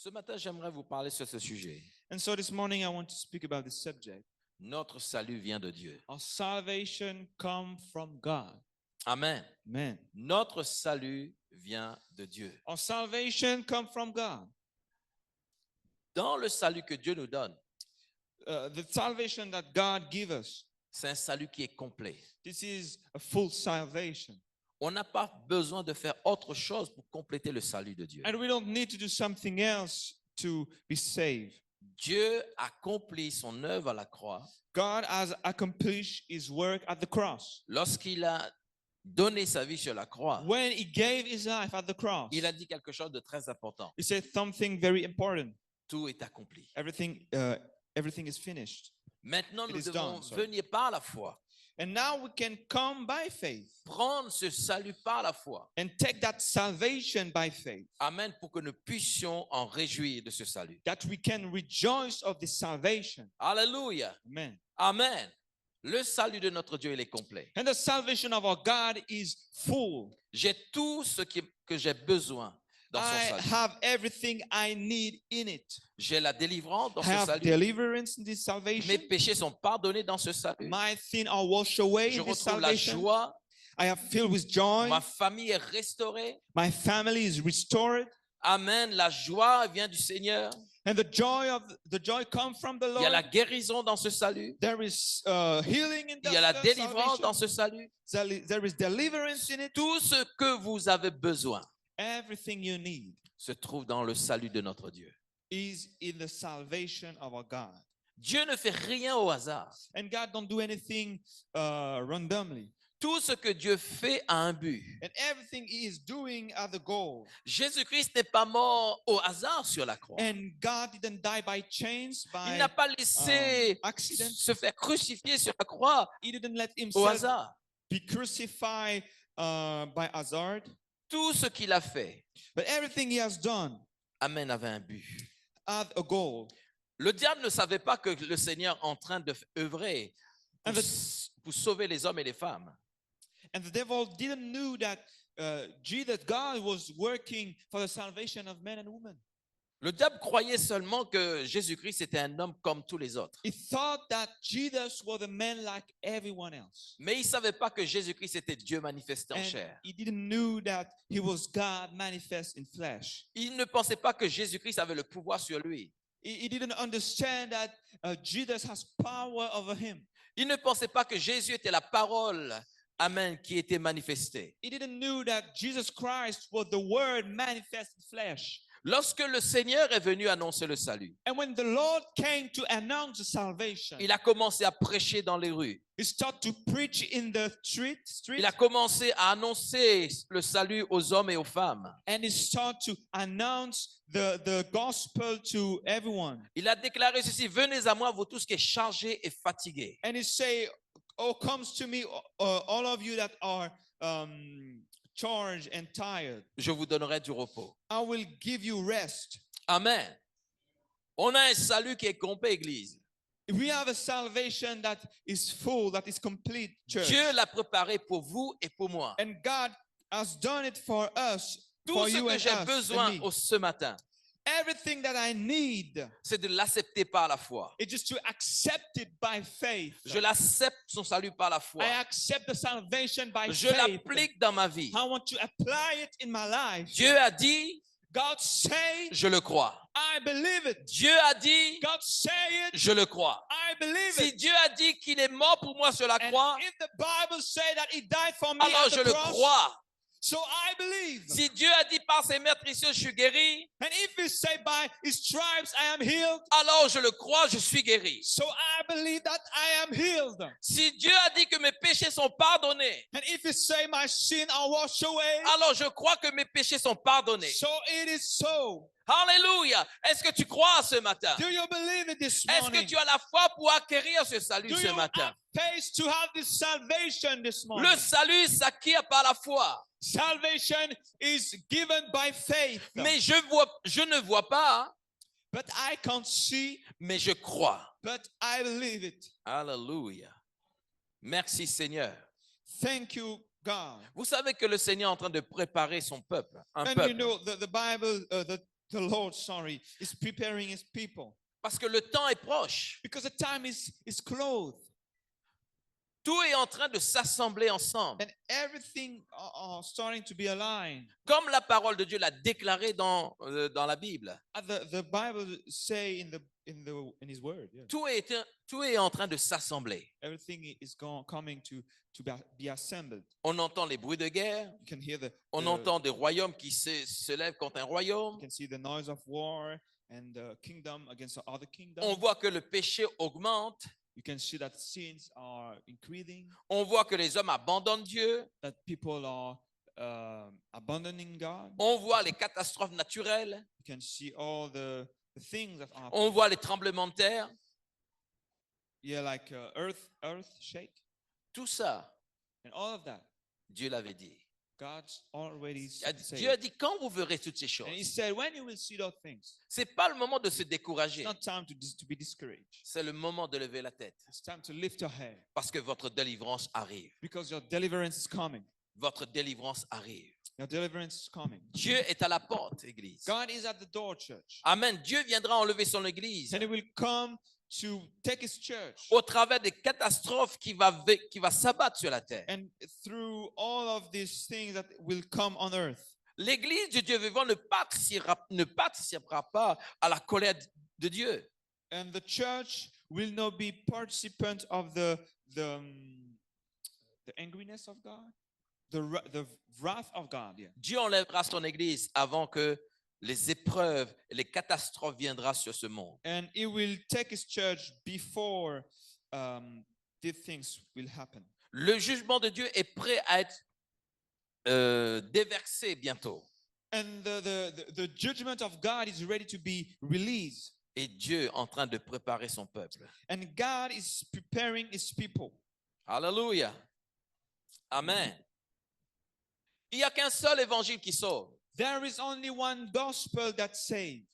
Ce matin, j'aimerais vous parler sur ce sujet. And so this morning I want to speak about this subject. Notre salut vient de Dieu. Our salvation comes from God. Amen. Amen. Notre salut vient de Dieu. Our salvation comes from God. Dans le salut que Dieu nous donne, The salvation that God gives us, c'est un salut qui est complet. this is a full salvation. On n'a pas besoin de faire autre chose pour compléter le salut de Dieu. And we don't need to do something else to be saved. Dieu accomplit son œuvre à la croix God has accomplished his work at the cross. lorsqu'il a donné sa vie sur la croix. When he gave his life at the cross, Il a dit quelque chose de très important. he said something very important. Tout est accompli. Everything is finished. Maintenant, It nous is devons done, sorry. venir par la foi, And now we can come by faith prendre ce salut par la foi. and take that salvation by faith, Amen, pour que nous puissions en réjouir de ce salut. that we can rejoice of this salvation. Alléluia. Amen. Amen. Le salut de notre Dieu, il est complet. And the salvation of our God is full. J'ai tout ce que j'ai besoin dans son I salut. have everything I need in it. J'ai la délivrance dans I ce have salut. deliverance in this salvation. Mes péchés sont pardonnés dans ce salut. My sins are washed away Je in this retrouve la salvation. joie. I have filled with joy. Ma famille est restaurée. My family is restored. Amen. La joie vient du Seigneur. And the joy comes from the Il y a la Lord. guérison dans ce salut. There is healing in Il y a la that délivrance dans salvation. ce salut. There is deliverance in it. Tout ce que vous avez besoin Everything you need se trouve dans le salut de notre Dieu. is in the salvation of our God. Dieu ne fait rien au hasard. And God don't do anything randomly. Tout ce que Dieu fait a un but. And everything he is doing at the goal. Jésus-Christ n'est pas mort au hasard sur la croix. And God didn't die by chance, Il by n'a pas laissé accident. se faire crucifier sur la croix He didn't let au himself hasard. be crucified by hazard. Tout ce qu'il a fait, But everything he has done Amen, avait un but. had a goal. Le diable ne savait pas que le Seigneur est en train de œuvrer And pour sauver les hommes et les femmes. And the devil didn't know that God was working for the salvation of men and women. Le diable croyait seulement que Jésus-Christ était un homme comme tous les autres. He thought that Jesus was a man like everyone else. Mais il ne savait pas que Jésus-Christ était Dieu manifesté en And chair. he didn't know that he was God manifest in flesh. Il ne pensait pas que Jésus-Christ avait le pouvoir sur lui. He didn't understand that Jesus has power over him. Il ne pensait pas que Jésus était la parole, Amen, qui était manifestée. He didn't know that Jesus Christ was the Word manifest in flesh. Lorsque le Seigneur est venu annoncer le salut, And when the Lord came to announce the salvation, il a commencé à prêcher dans les rues. he started to preach in the street, Il a commencé à annoncer le salut aux hommes et aux femmes. and he started to announce the gospel to everyone. Il a déclaré ceci: venez à moi, vous tous qui êtes chargés et fatigués. And he say, "Oh, comes to me, all of you that are charged and tired. Je vous donnerai du repos. I will give you rest." Amen. On a un salut qui est complet, Église. We have a salvation that is full, that is complete, church. Dieu l'a préparé pour vous et pour moi. And God has done it for us, Tout for ce you que and j'ai us, besoin and me. ce matin, Everything that I need c'est de l'accepter par la foi. is just to accept it by faith. Je l'accepte son salut par la foi. I accept the salvation by Je faith. l'applique dans ma vie. I want to apply it in my life. Dieu a dit, God say, je le crois. I believe it. Dieu a dit, God say it, je le crois. I believe Si it. Dieu a dit qu'il est mort pour moi sur la And croix, if the Bible say that he died for me alors at je the le cross, crois. so I believe. Si Dieu a dit par ses meurtrissures, je suis guéri, And if he say by his stripes I am healed, alors je le crois, je suis guéri. so I believe that I am healed. Si Dieu a dit que mes péchés sont pardonnés, And if he say my sin are washed away, alors je crois que mes péchés sont pardonnés. so it is so. Alléluia. Est-ce que tu crois ce matin? Do you believe it this Est-ce morning? que tu as la foi pour acquérir ce salut Do ce you matin? have faith to have this salvation this morning? Le salut s'acquiert par la foi. Salvation is given by faith. Mais je ne vois pas, But I can't see, mais je crois. but I believe it. Alléluia. Merci Seigneur. Thank you, God. Vous savez que le Seigneur est en train de préparer son peuple, un And you peuple. know, the Bible, the Lord, is preparing his people. Parce que le temps est proche. Because the time is close. Tout est en train de s'assembler ensemble. And everything are starting to be aligned. Comme la parole de Dieu l'a déclaré dans la Bible. The Bible say in his word. Yeah. Tout est en train de s'assembler. Everything is coming to be assembled. On entend les bruits de guerre. You can hear On entend des royaumes qui se lèvent contre un royaume. You can see the noise of war and kingdom against other kingdom. On voit que le péché augmente. You can see that sins are increasing. On voit que les hommes abandonnent Dieu. That people are abandoning God. On voit les catastrophes naturelles. You can see all the things that are On voit les tremblements de terre. Yeah, like earth shake. Tout ça, And all of that, Dieu l'avait dit. God's already said. Dieu a dit, quand vous verrez toutes ces choses, And he said, when you will see those things, c'est pas le moment de se décourager. it's not time to be discouraged. C'est le moment de lever la tête. It's time to lift your head Parce que votre délivrance arrive. because your deliverance is coming. Votre délivrance arrive. Your deliverance is coming. Dieu est à la porte, Église. God is at the door, church. Amen. Dieu viendra enlever son Église And he will come to take his church. au travers des catastrophes qui va s'abattre sur la terre. And through all of these things that will come on earth. L'Église de Dieu vivant ne participera pas à la colère de Dieu. And the church will not be participant of the angriness of God, the wrath of God. Yeah. Dieu enlèvera son Église avant que les épreuves et les catastrophes viendront sur ce monde. And he will take his church before these things will happen. Le jugement de Dieu est prêt à être déversé bientôt. And the judgment of God is ready to be released. Et Dieu est en train de préparer son peuple. And God is preparing his people. Alléluia. Amen. Il n'y a qu'un seul évangile qui sauve. There is only one gospel that saves.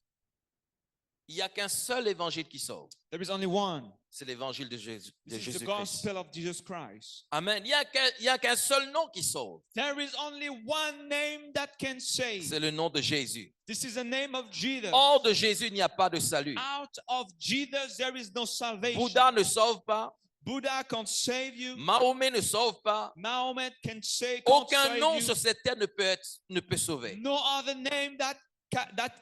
Il n'y a qu'un seul évangile qui sauve. There is only one. C'est l'évangile de Jésus. This is the Jésus-Christ. gospel of Jesus Christ. Amen. Il n'y a qu'un seul nom qui sauve. There is only one name that can save. C'est le nom de Jésus. This is the name of Jesus. Hors de Jésus, il n'y a pas de salut. Out of Jesus, there is no salvation. Bouddha ne sauve pas. Buddha can't save you. Mahomet ne sauve pas. Mahomet can't save Aucun nom you. sur cette terre ne peut sauver. No other name that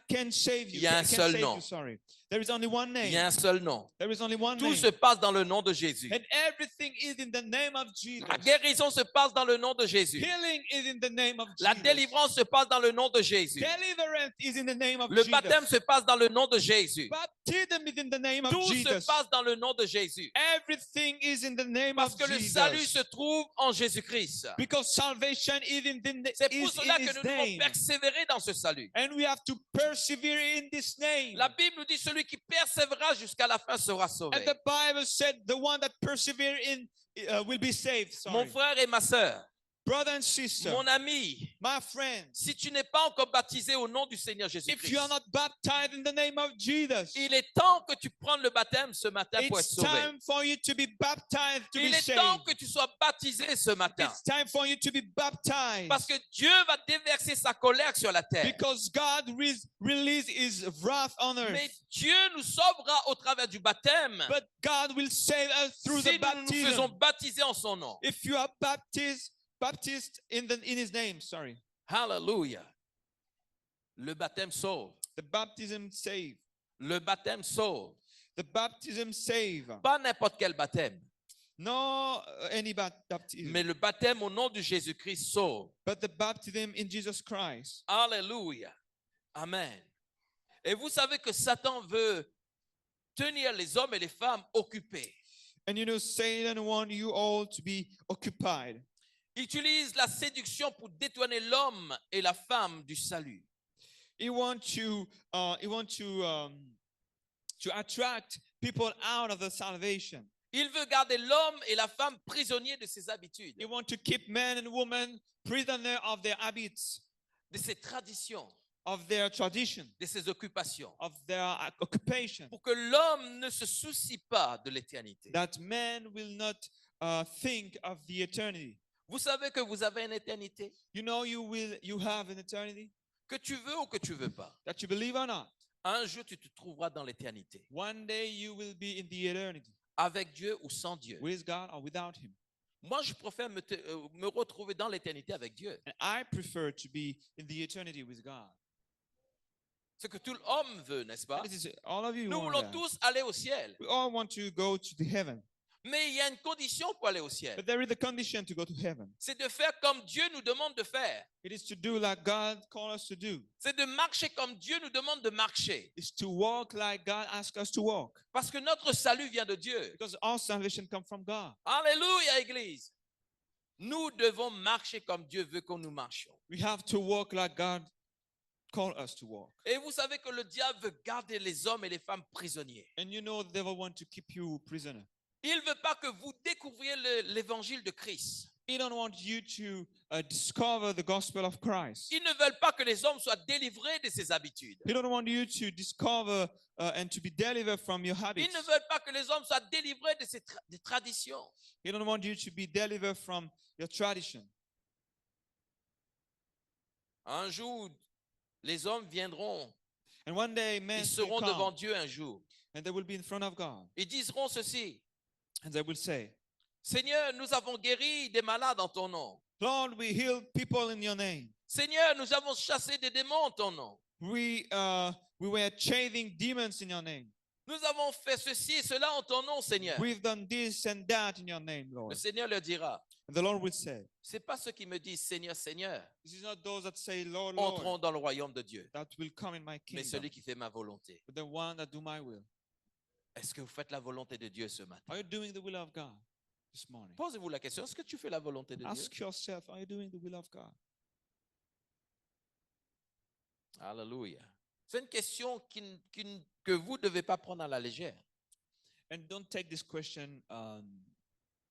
can save you. Il y a un Can seul save nom. you, sorry. There is only one Il y a name. un seul nom. There is only one Tout name. se passe dans le nom de Jésus. And everything is in the name of Jesus. La guérison se passe dans le nom de Jésus. Healing is in the name of La Jesus. délivrance se passe dans le nom de Jésus. Deliverance is in the name of Le Jesus. baptême se passe dans le nom de Jésus. Baptism is in the name of Tout se Jesus. passe dans le nom de Jésus. Everything is in the name Parce of que le Jesus. salut se trouve en Jésus-Christ. Because salvation is in C'est pour is cela in que his nous devons name. persévérer dans ce salut. And we have to persevere in this name. La Bible nous dit celui qui persévérera jusqu'à la fin sera sauvé. And the Bible said the one that persevere in will be saved. Mon Sorry. frère et ma sœur, Brother and sister, mon ami, my friend, si tu n'es pas encore baptisé au nom du Seigneur if you Jésus-Christ, are not baptized in the name of Jesus, il est temps que tu prennes le baptême ce matin pour être it's sauvé. time for you to be baptized to Il be est saved. temps que tu sois baptisé ce matin. It's time for you to be baptized. Parce que Dieu va déverser sa colère sur la terre. Because God release his wrath on earth. Mais Dieu nous sauvera au travers du baptême But God will save us through si the nous nous faisons baptism. baptiser en son nom. If you are baptized in his name, sorry. Hallelujah. Le baptême sauve. The baptism save. Le baptême sauve. The baptism save. Pas n'importe quel baptême, No any baptism. mais le baptême au nom de Jésus-Christ sauve. But the baptism in Jesus Christ. Alléluia. Amen. Et vous savez que Satan veut tenir les hommes et les femmes occupés. And you know, Satan wants you all to be occupied. Il utilise la séduction pour détourner l'homme et la femme du salut. He wants to attract people out of the salvation. Il veut garder l'homme et la femme prisonniers de ses habitudes, He wants to keep men and women prisoner of their habits, de ses traditions, of their tradition, de ses occupations, of their occupation. pour que l'homme ne se soucie pas de l'éternité. That men will not think of the eternity. Vous savez que vous avez une éternité. You know you have an eternity. que tu veux ou que tu veux pas, that you believe or not, un jour tu te trouveras dans l'éternité, one day you will be in the eternity avec Dieu ou sans Dieu. with God or without Him. Moi, je préfère me retrouver dans l'éternité avec Dieu. And I prefer to be in the eternity with God. Ce que tout l'homme veut, n'est-ce pas? And this is all of you Nous want voulons that. tous aller au ciel. We all want to go to the heaven, Mais il y a une condition pour aller au ciel. but there is a condition to go to heaven. C'est de faire comme Dieu nous demande de faire. It is to do like God called us to do. C'est de marcher comme Dieu nous demande de marcher. It's to walk like God asks us to walk. Parce que notre salut vient de Dieu. Because our salvation comes from God. Alléluia, Église. Nous devons marcher comme Dieu veut que nous marchions. We have to walk like God called us to walk. Et vous savez que le diable veut garder les hommes et les femmes prisonniers. And you know the devil wants to keep you prisoner. Il ne veut pas que vous découvriez l'évangile de Christ. He don't want you to discover the gospel of Christ. Ils ne veulent pas que les hommes soient délivrés de ces habitudes. He don't want you to discover and to be delivered from your Ils habits. ne veulent pas que les hommes soient délivrés de ces des traditions. He don't want you to be delivered from your tradition. Un jour, les hommes viendront. And one day men Ils will seront devant come Dieu un jour. and they will be in front of God. Ils diront ceci. And they will say, Seigneur, nous avons guéri des malades en ton nom. Lord, we healed people in your name. Seigneur, nous avons chassé des démons en ton nom. We were chasing demons in your name. Nous avons fait ceci et cela en ton nom, Seigneur. We've done this and that in your name, Le Lord. Seigneur leur dira, And the Lord will say, c'est pas ceux qui me disent Seigneur, Seigneur, this is not those that say, Lord, Lord, entreront dans le royaume de Dieu, that will come in my mais kingdom, celui qui fait ma volonté. but the one that do my will. Est-ce que vous faites la volonté de Dieu ce matin? Are you doing the will of God this morning? Posez-vous la question, est-ce que tu fais la volonté de Dieu? Ask yourself, are you doing the will of God? Alléluia. C'est une question que vous ne devez pas prendre à la légère. And don't take this question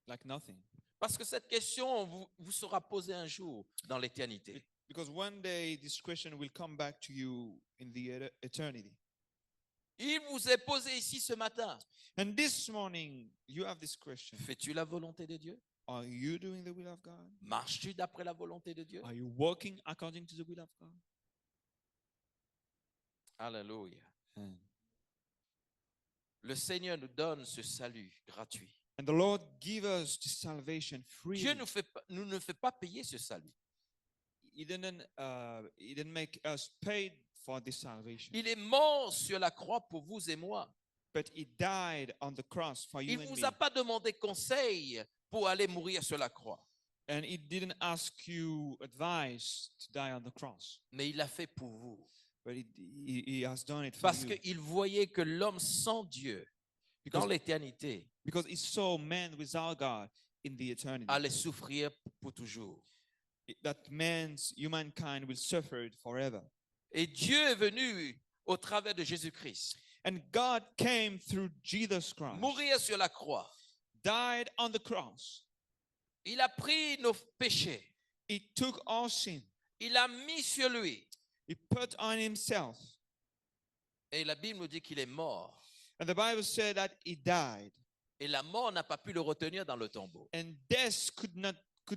like nothing. Parce que cette question vous sera posée un jour dans l'éternité. Because one day this question will come back to you in the eternity. Il vous est posé ici ce matin. And this morning, you have this question. Fais-tu la volonté de Dieu? Are you doing the will of God? Marches-tu d'après la volonté de Dieu? Are you walking according to the will of God? Alléluia. And Le Seigneur nous donne ce salut gratuit. the Lord give us this salvation freely. Dieu nous ne fait pas payer ce salut. He didn't make us pay for this salvation. Il est mort sur la croix pour vous et moi. But he died on the cross for you Il ne and vous me. a pas demandé conseil pour aller mourir sur la croix, And he didn't ask you advice to die on the cross. mais il l'a fait pour vous. But he has done it for Parce you. qu'il voyait que l'homme sans Dieu, dans Because, l'éternité, because he saw man without God in the eternity. allait souffrir pour toujours. That humankind will suffer it forever. Et Dieu est venu au travers de Jésus-Christ, And God came through Jesus Christ, mourir sur la croix. died on the cross. Il a pris nos péchés. He took our sin. Il a mis sur lui. He put on himself. Et la Bible nous dit qu'il est mort. And the Bible said that he died. Et la mort n'a pas pu le retenir dans le tombeau. And death could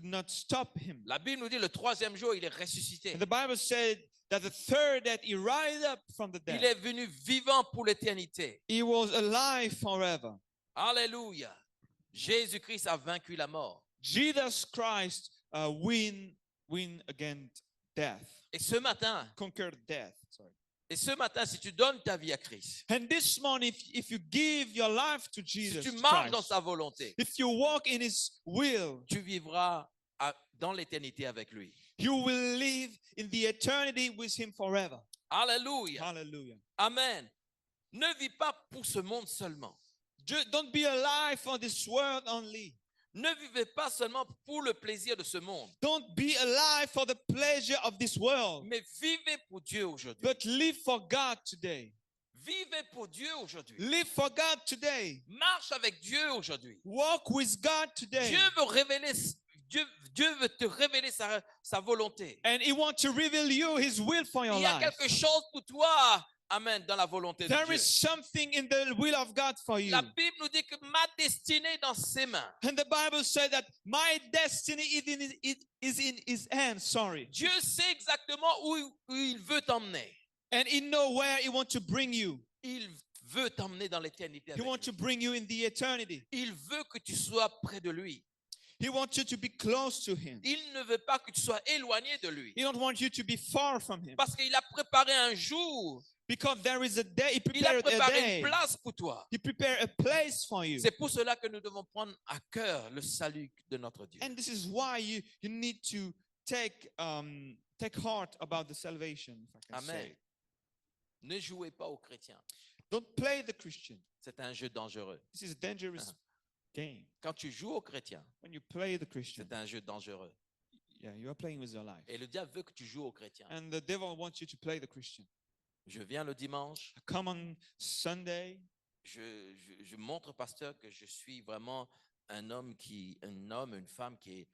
not stop him. La Bible nous dit le troisième jour, il est ressuscité. And the Bible said that the third that he rise up from the Il dead. est venu vivant pour l'éternité. He was alive forever. Alléluia. Jésus-Christ a vaincu la mort. Jesus Christ win against death. Et ce matin, Conquered death. Sorry. si tu donnes ta vie à Christ, And this morning, if you give your life to si Jesus tu marches dans Christ, sa volonté, if you walk in his will, tu vivras dans l'éternité avec lui. you will live in the eternity with him forever. Alléluia. Hallelujah. Amen. Ne vis pas pour ce monde seulement. Don't be alive for this world only. Ne vivez pas seulement pour le plaisir de ce monde, Don't be alive for the pleasure of this world, mais vivez pour Dieu aujourd'hui. but live for God today. Vivez pour Dieu aujourd'hui. Live for God today. Marche avec Dieu aujourd'hui. Walk with God today. Dieu veut te révéler sa volonté. And he wants to reveal you his will for your Il y a life. quelque chose pour toi Amen, dans la volonté de There Dieu. is something in the will of God for you. La Bible nous dit que ma destinée est dans ses mains. And the Bible says that my destiny is in his hands. Sorry. Dieu sait exactement où il veut t'emmener. And he knows where he wants to bring you. Il veut t'emmener dans l'éternité. He avec wants to lui. bring you in the eternity. Il veut que tu sois près de lui. He wants you to be close to him. Il ne veut pas que tu sois éloigné de lui. He don't want you to be far from him. Parce qu'il a préparé un jour. Because there is a day, he Il a prepared a préparé day. une place pour toi. He prepared a place for you. C'est pour cela que nous devons prendre à cœur le salut de notre Dieu. And this is why you need to take heart about the salvation, if I can Amen. say. Ne jouez pas aux chrétiens. Don't play the Christian. C'est un jeu dangereux. This is a dangerous game. Quand tu joues aux chrétiens, When you play the Christian, c'est un jeu dangereux. yeah, you are playing with your life. Et le diable veut que tu joues aux chrétiens. And the devil wants you to play the Christian. Je viens le dimanche, Come on Sunday. je montre au pasteur que je suis vraiment une femme qui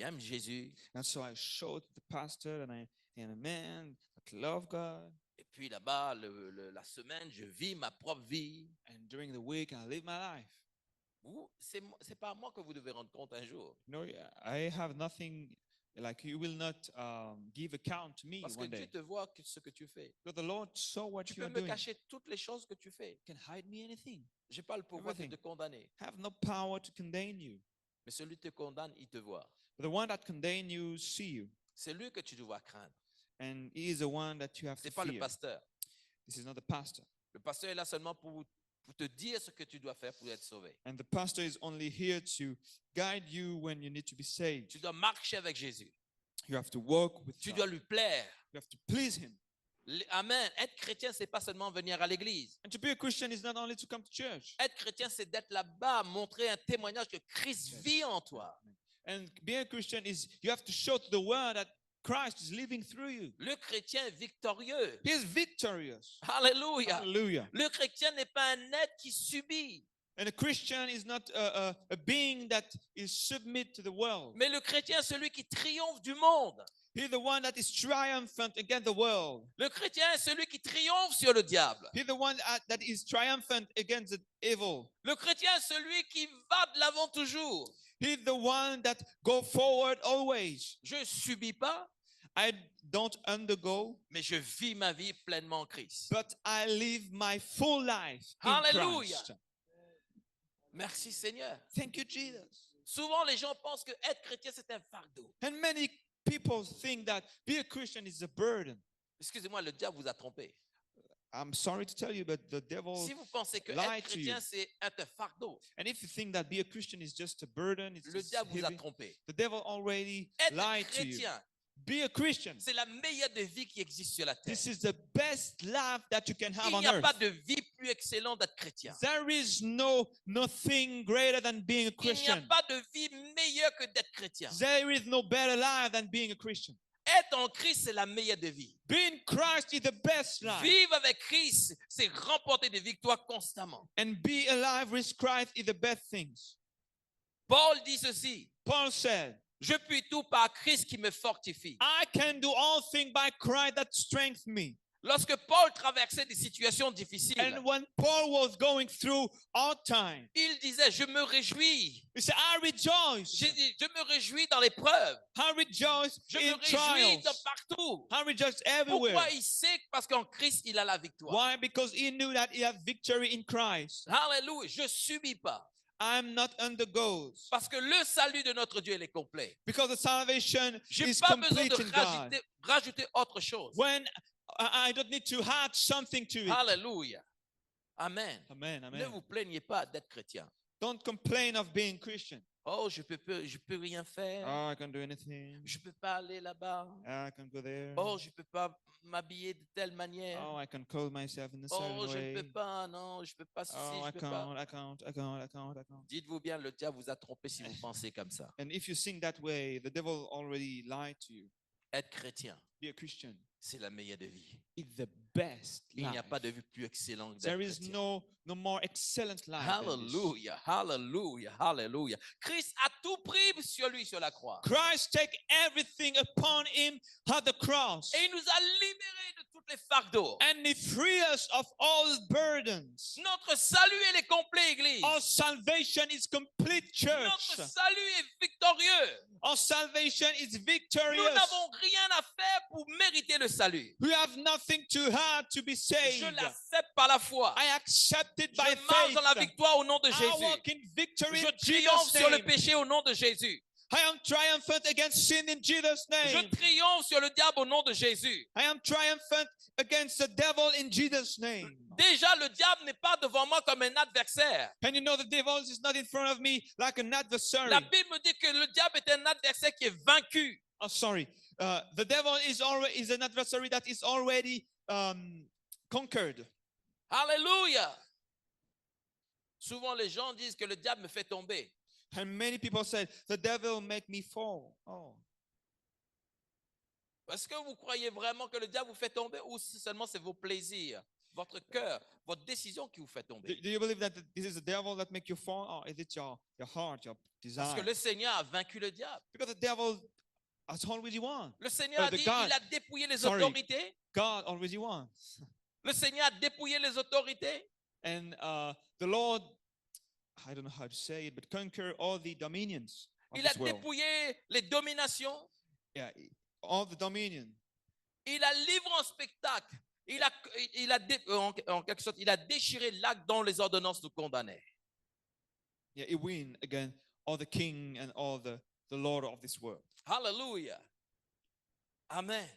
aime Jésus. And so I showed the pastor and a man that love God. Et puis là-bas, la semaine, je vis ma propre vie. And during the week, I live my life. C'est pas à moi que vous devez rendre compte un jour. No, I have nothing, like you will not give account to me Parce que one Dieu day. te voit ce que tu fais. But the Lord saw what Tu you peux are me doing. cacher toutes les choses que tu fais. You can hide me anything. Je n'ai pas le pouvoir de Everything. te condamner. I have no power to condemn you. Mais celui qui te condamne, il te voit. But the one that condemn you see you. C'est lui que tu dois craindre. And he is the one that you have Ce to n'est pas le fear. pasteur. This is not the pastor. Le pasteur est là seulement pour te dire ce que tu dois faire pour être sauvé. And the pastor is only here to guide you when you need to be saved. Tu dois marcher avec Jésus. You have to walk with Tu God. dois lui plaire. You have to please him. Amen. Être chrétien, c'est pas seulement venir à l'église. And to be a Christian is not only to come to church. Être chrétien, c'est d'être là-bas, montrer un témoignage que Christ vit en toi. And being a Christian is you have to show to the world that Christ is living through you. Le chrétien est victorieux. He is victorious. Alléluia. Hallelujah. Le chrétien n'est pas un être qui subit, And a Christian is not a being that is submit to the world. mais le chrétien est celui qui triomphe du monde. He's the one that is triumphant against the world. Le chrétien est celui qui triomphe sur le diable. He's the one that is triumphant against the evil. Le chrétien est celui qui va de l'avant toujours. He's the one that go forward always. Je ne subis pas, I don't undergo, mais je vis ma vie pleinement en Christ. but I live my full life in Hallelujah. Christ. Merci Seigneur. Thank you, Jesus. Souvent, les gens pensent que être chrétien, c'est un fardeau. And many people think that being a Christian is a burden. Excusez-moi, le diable vous a trompé. I'm sorry to tell you, but the devil, Si vous pensez que lie être to chrétien, you. c'est un fardeau, and if you think that being a Christian is just a burden, it's le just diable vous a heavy, trompé. the devil already Être lied to you. chrétien, Be a Christian. c'est la meilleure des vies qui existe sur la terre. This is the best life that you can have Il on n'y a earth. pas de vie plus excellente d'être chrétien. There is nothing greater than being a Il n'y a Christian. pas de vie meilleure que d'être chrétien. There is no better life than being a Christian. Être en Christ, c'est la meilleure des vies. Being Christ is the best life. Vivre avec Christ, c'est remporter des victoires constamment. And be alive with Christ is the best things. Paul dit ceci, Paul said, je puis tout par Christ qui me fortifie. I can do all things by Christ that strengthens me. Lorsque Paul traversait des situations difficiles, And when Paul was going through hard time, il disait, je me réjouis. he said, I rejoice. Je me réjouis dans l'épreuve. I rejoice Je in me réjouis trials. partout. I rejoice everywhere. Pourquoi il sait? Parce qu'en Christ, il a la victoire. Why? Because he knew that he had victory in Christ. Alléluia. Je ne subis pas. I'm not undergoes. Parce que le salut de notre Dieu, il est complet. Because the salvation Je n'ai is pas besoin complete in de God. rajouter autre chose. When I don't need to add something to it. Alléluia. Amen. Amen, Ne amen. vous plaignez pas d'être chrétien. Don't complain of being Christian. Oh, je peux rien faire. Oh, I can't do anything. Je peux pas aller là-bas. I can't go there. Oh, je peux pas m'habiller de telle manière. Oh, I can call myself in a certain Oh, je ne way. peux pas, non, je peux pas ceci, Oh, je I peux pas. can't, I can't, I can't, I can't, I can't. Dites-vous bien, le diable vous a trompé si vous pensez comme ça. And if you think that way, the devil already lied to you. Être chrétien, Be a Christian. c'est la meilleure des vies. It's the best Il n'y a life. pas de vie plus excellente que There d'être is chrétien. no more excellent life than this. Hallelujah, hallelujah, hallelujah. Christ a tout pris sur lui sur la croix. Christ take everything upon him at the cross. Et il nous a libérés de toutes les fardeaux. And he frees us of all burdens. Notre salut, il est complet, Église. Our salvation is complete, church. Notre salut est victorieux. Our salvation is Nous victorious. n'avons rien à faire pour mériter le salut. We have nothing to have to be Je saved. l'accepte par la foi. I accept it Je by marche dans la faith. victoire au nom de I Jésus. walk in victory Je in triomphe Jesus' sur le name. péché au nom de Jésus. I am triumphant against sin in Jesus' Je name. triomphe sur le diable au nom de Jésus. I am triumphant against the devil in Jesus' name. Déjà, le diable n'est pas devant moi comme un adversaire. And you know the devil is not in front of me like an adversary. La Bible me dit que le diable est un adversaire qui est vaincu. Oh, sorry. The devil is an adversary that is already conquered. Alléluia. Souvent, les gens disent que le diable me fait tomber. And many people say, the devil make me fall. Oh. Est-ce que vous croyez vraiment que le diable vous fait tomber ou seulement c'est vos plaisirs, votre cœur, votre décision qui vous fait Do, tomber? do you believe that this is the devil that make you fall? Or is it your heart, your Parce que desire? le Seigneur a vaincu le diable. Because the devil has already won. Le Seigneur a the dit, God- il a dépouillé les sorry. autorités. God already won. Le Seigneur a dépouillé les autorités. And the Lord, I don't know how to say it, but conquer all the dominions of Il a this world. dépouillé les dominations. Yeah, all the dominion. Il a livré en spectacle. En quelque sorte, il a déchiré l'acte dont les ordonnances nous condamnaient. Yeah, he win again all the king and all the Lord of this world. Alléluia. Amen.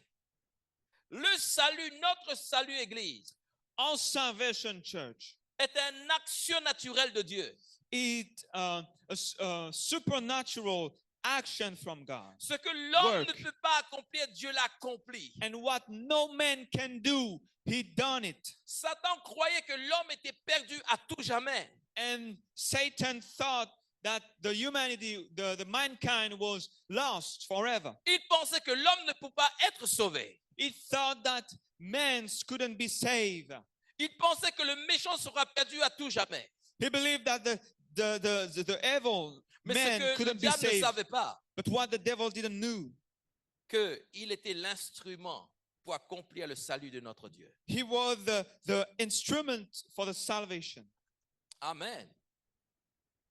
Le salut, notre salut, Église, Our salvation, church, est une action naturelle de Dieu. is a supernatural action from God. Ce que l'homme Work. ne peut pas accomplir, Dieu l'accomplit. And what no man can do, he done it. Satan croyait que l'homme était perdu à tout jamais. And Satan thought that the humanity, the mankind was lost forever. Il pensait que l'homme ne pouvait pas être sauvé. He thought that man couldn't be saved. Il pensait que le méchant sera perdu à tout jamais. He believed that the evil Mais man ce que le couldn't be diable ne saved. savait pas, But what the devil didn't know, qu'il était l'instrument pour accomplir le salut de notre Dieu. he was the instrument for the salvation. Amen.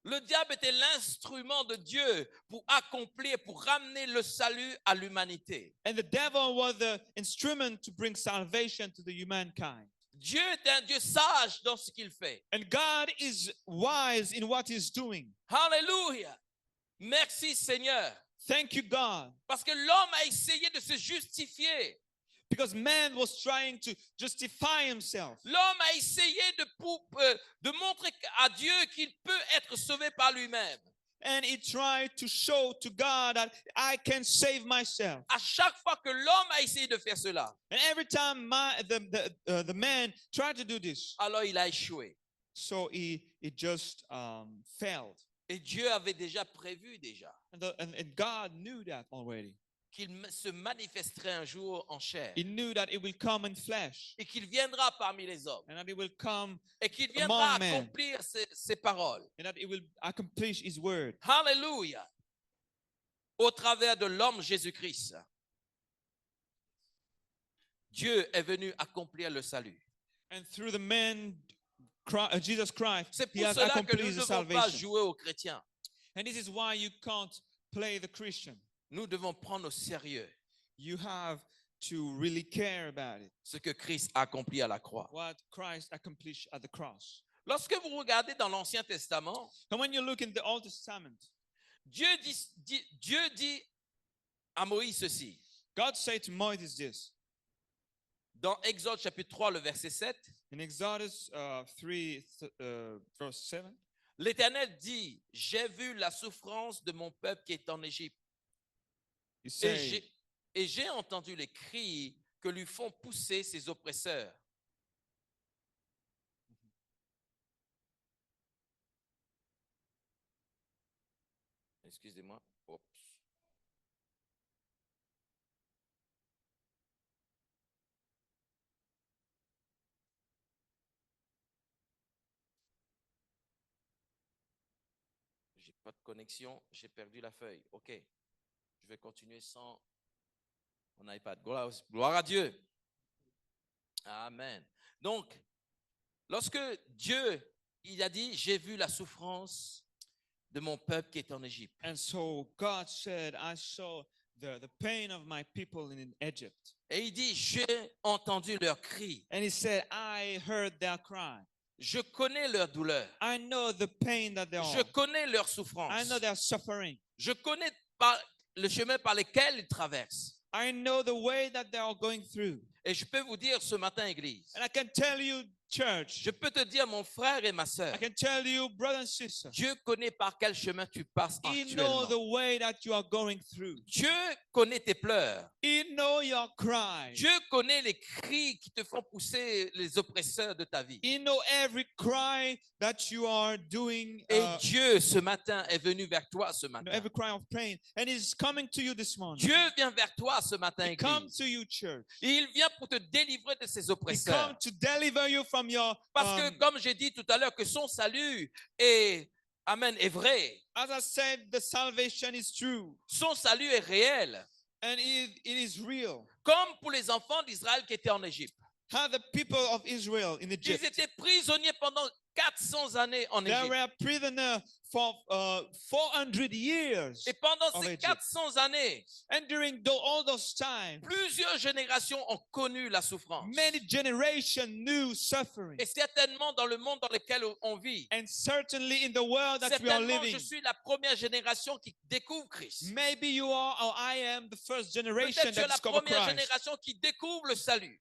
Le diable était l'instrument de Dieu pour accomplir, pour ramener le salut à l'humanité. And the devil was the instrument to bring salvation to the humankind. Dieu est un Dieu sage dans ce qu'il fait. And God is wise in what he's doing. Alléluia. Merci Seigneur. Thank you, God. Parce que l'homme a essayé de se justifier. Because man was trying to justify himself. L'homme a essayé de montrer à Dieu qu'il peut être sauvé par lui-même. And he tried to show to God that I can save myself. À chaque fois que l'homme a essayé de faire cela, And every time the man tried to do this, alors il a échoué. so he just failed. Et Dieu avait déjà prévu And God knew that already. qu'il se manifesterait un jour en chair He knew that it will come in flesh et qu'il viendra parmi les hommes and that it will come et qu'il viendra Among men. accomplir ses paroles. and that it will accomplish his word. Alléluia. Au travers de l'homme Jésus-Christ, Dieu est venu accomplir le salut. And through the man, Jesus Christ, C'est he pour has cela que nous accomplished ne the devons pas salvation. jouer aux chrétiens. And this is why you can't play the Christian. Nous devons prendre au sérieux You have to really care about it, ce que Christ a accompli à la croix. what Christ accomplished at the cross. Lorsque vous regardez dans l'Ancien Testament, And when you look in the Old Testament, Dieu dit à Moïse ceci. God said to Moses this. Dans Exode chapitre 3, le verset 7, In Exodus 3, verse 7, l'Éternel dit, j'ai vu la souffrance de mon peuple qui est en Égypte he said, et j'ai entendu les cris que lui font pousser ses oppresseurs. Excusez-moi. Oups. J'ai pas de connexion, j'ai perdu la feuille. OK. Je vais continuer sans mon iPad. Gloire à Dieu. Amen. Donc, lorsque Dieu, il a dit, j'ai vu la souffrance de mon peuple qui est en Égypte. And so God said, I saw the pain of my people in Egypt. Et il dit, j'ai entendu leurs cris. And he said, I heard their cry. Je connais leur douleur. I know the pain that they Je are. connais leur I souffrance. know their suffering. Je connais le chemin par lequel ils traversent. I know the way that they are going through. Et je peux vous dire ce matin, Église, And I can tell you, church, je peux te dire, mon frère et ma sœur, I can tell you, brother and sister, Dieu connaît par quel chemin tu passes He knows actuellement. the way that you are going through. Dieu connaît tes pleurs. He knows your cry. Dieu connaît les cris qui te font pousser les oppresseurs de ta vie. He knows every cry that you are doing, Et Dieu, ce matin, est venu vers toi ce matin. every cry of pain. And He's coming to you this morning. Dieu vient vers toi ce matin, He comes Église. to you, church. Et il vient pour te délivrer de ses He oppresseurs. comes to deliver you from your, Parce que, comme j'ai dit tout à l'heure, que son salut est, amen, est vrai. as I said, the salvation is true. Son salut est réel. And it is real. Comme pour les enfants d'Israël qui étaient en Égypte. How the people of Israel in Ils Egypt, étaient prisonniers pendant 400 années en they Égypte. were prisoners for 400 years. Et pendant of ces Egypt. 400 années, And during all those times, plusieurs générations ont connu la souffrance. many generations knew suffering. Et certainement dans le monde dans lequel on vit, And certainly in the world that we are certainement living, je suis la première génération qui découvre Christ. maybe you are or I am the first generation Peut-être tu es that la discovered première Christ. génération qui découvre le salut.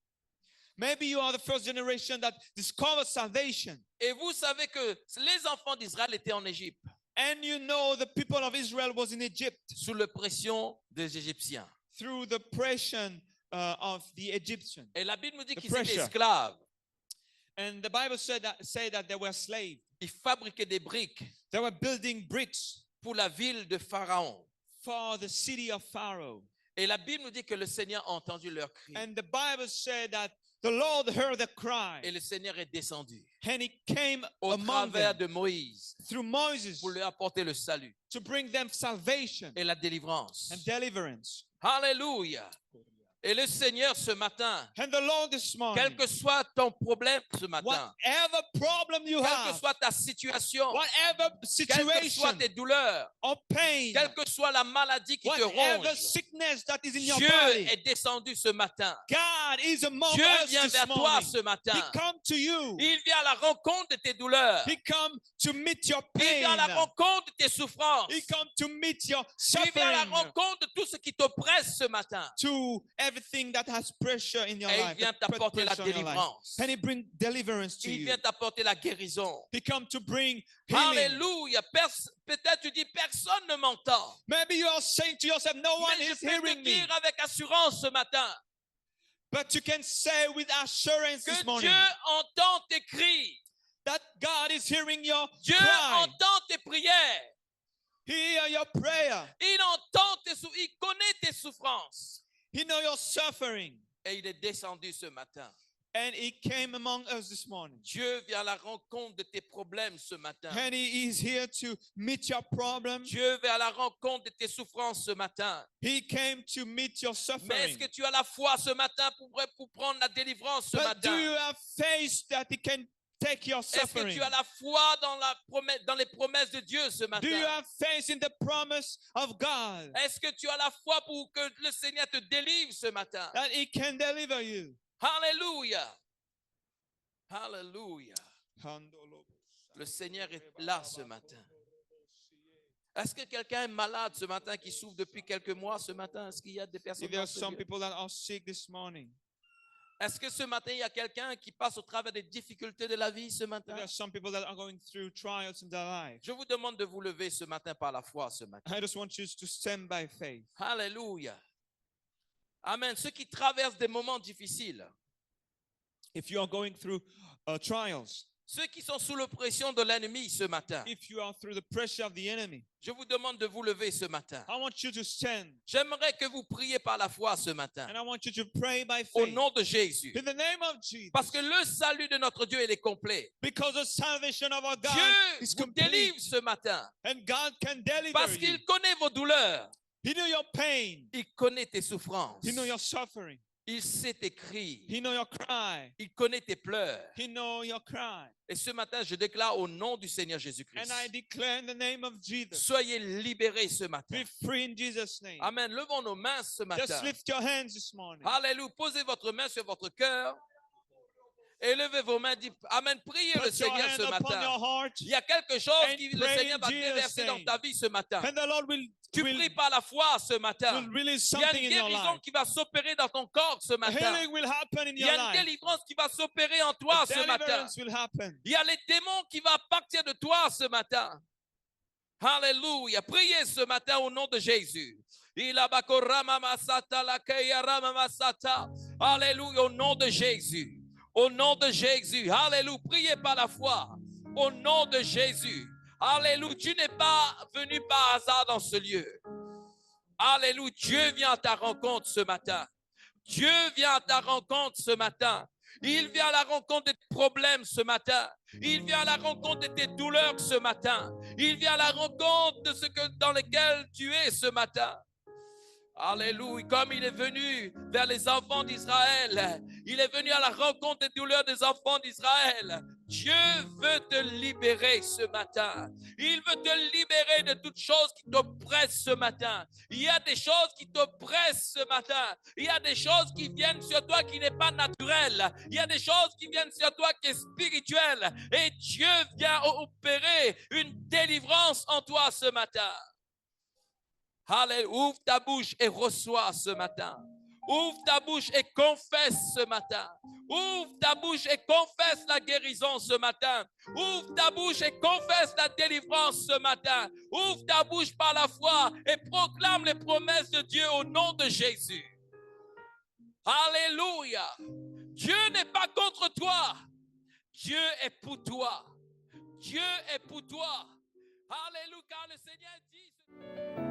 Maybe you are the first generation that discovered salvation. Et vous savez que les enfants d'Israël étaient en Égypte, And you know the people of Israel was in Egypt sous la pression des Égyptiens. through the oppression of the Egyptians. Et la Bible nous dit The qu'ils étaient pressure. esclaves. And the Bible said that they were slaves. Ils fabriquaient des briques They were building bricks pour la ville de Pharaon. for the city of Pharaoh. Et la Bible nous dit que le Seigneur a entendu leurs cris. And the Bible said that the Lord heard the cry. Et le Seigneur est descendu And he came au among travers them de Moïse through Moses pour leur apporter le salut to bring them salvation et la délivrance. and deliverance. Alléluia. Et le Seigneur ce matin, And the Lord this quel morning, que soit ton problème ce matin, whatever problem you quelle que have, soit ta situation, whatever quelles que soient situation tes douleurs, or pain, quelle que soit la maladie qui te whatever ronge, sickness that is in your Dieu body, est descendu ce matin. God is among Dieu us vient this vers toi morning. ce matin. He come to you. Il vient à la rencontre de tes douleurs. He come to meet your Il pain. vient à la rencontre de tes souffrances. He come to meet your Il vient à la suffering, rencontre de tout ce qui t'oppresse ce matin. to everything that has pressure in your Et il life. vient that put t'apporter la pressure on your life. délivrance. And he bring deliverance to Il you. vient t'apporter la guérison. He come to bring healing. Alléluia. Peut-être tu dis, personne ne m'entend. Maybe you are saying to yourself, no one Mais je is peux te hearing me. dire avec assurance ce matin But you can say with assurance que this morning Dieu entend tes cris. that God is hearing your Dieu cry. entend tes prières. He hear your prayer. Il entend il connaît tes souffrances. He know your suffering. Et il est descendu ce matin. And he came among us this morning. Dieu vient à la rencontre de tes problèmes ce matin. And he is here to meet your problem. Dieu vient à la rencontre de tes souffrances ce matin. He came to meet your Mais suffering. est-ce que tu as la foi ce matin pour prendre la délivrance ce But do you matin? have faith that he can take your Est-ce que suffering? tu as la foi dans les promesses de Dieu ce Do you matin? have faith in the promise of God Est-ce que tu as la foi pour que le Seigneur te délivre ce matin? that he can deliver you? Alléluia. Alléluia. Le Seigneur est là ce matin. Est-ce que quelqu'un est malade ce matin qui souffre depuis quelques mois ce matin? Est-ce qu'il y a des personnes If there dans are ce some lieu? people that are sick this morning, Est-ce que ce matin, il y a quelqu'un qui passe au travers des difficultés de la vie ce if matin? there are some people that are going through trials in their life, Je vous demande de vous lever ce matin par la foi ce matin. I just want you to stand by faith. Alléluia. Amen. Ceux qui traversent des moments difficiles, If you are going through trials, Ceux qui sont sous l'oppression de l'ennemi ce matin, if you are through the pressure of the enemy, je vous demande de vous lever ce matin. I want you to stand J'aimerais que vous priez par la foi ce matin, and I want you to pray by au faith. nom de Jésus. In the name of Jesus. Parce que le salut de notre Dieu, il est complet. Because the salvation of our God Dieu is vous complete. délivre ce matin And God can deliver parce you. qu'il connaît vos douleurs. He knows your pain. Il connaît tes souffrances. He knows your suffering. Il sait tes cris. He knows your cry. Il connaît tes pleurs. He knows your cry. Et ce matin, je déclare au nom du Seigneur Jésus-Christ. And I declare in the name of Jesus, Soyez libérés ce matin. be free in Jesus' name. Amen. Levons nos mains ce Just matin. lift your hands this morning. Alléluia. Posez votre main sur votre cœur. Et levez vos mains. Dites, Amen. Priez le Put your Seigneur hand ce upon matin. your heart. Il y a quelque chose And que le pray Seigneur in va Jesus' déverser dans name. ta vie ce matin. And the Lord will Tu pries par la foi ce matin. release Il y a something une in your guérison life. qui va s'opérer dans ton corps ce matin. Healing will happen in Il y your a une life. délivrance qui va s'opérer en toi ce matin. Deliverance will happen. Il y a les démons qui vont partir de toi ce matin. Alléluia. Priez ce matin au nom de Jésus. Alléluia. Au nom de Jésus. Au nom de Jésus. Alléluia. Priez par la foi. Au nom de Jésus. Alléluia. Tu n'es pas venu par hasard dans ce lieu. Alléluia. Dieu vient à ta rencontre ce matin. Dieu vient à ta rencontre ce matin. Il vient à la rencontre de tes problèmes ce matin. Il vient à la rencontre de tes douleurs ce matin. Il vient à la rencontre de ce que dans lequel tu es ce matin. Alléluia. Comme il est venu vers les enfants d'Israël, il est venu à la rencontre des douleurs des enfants d'Israël. Dieu veut te libérer ce matin. Il veut te libérer de toutes choses qui t'oppressent ce matin. Il y a des choses qui t'oppressent ce matin. Il y a des choses qui viennent sur toi qui n'est pas naturelles. Il y a des choses qui viennent sur toi qui est spirituelle. Et Dieu vient opérer une délivrance en toi ce matin. Alléluia. Ouvre ta bouche et reçois ce matin. Ouvre ta bouche et confesse ce matin. Ouvre ta bouche et confesse la guérison ce matin. Ouvre ta bouche et confesse la délivrance ce matin. Ouvre ta bouche par la foi et proclame les promesses de Dieu au nom de Jésus. Alléluia. Dieu n'est pas contre toi. Dieu est pour toi. Dieu est pour toi. Alléluia. Car le Seigneur dit...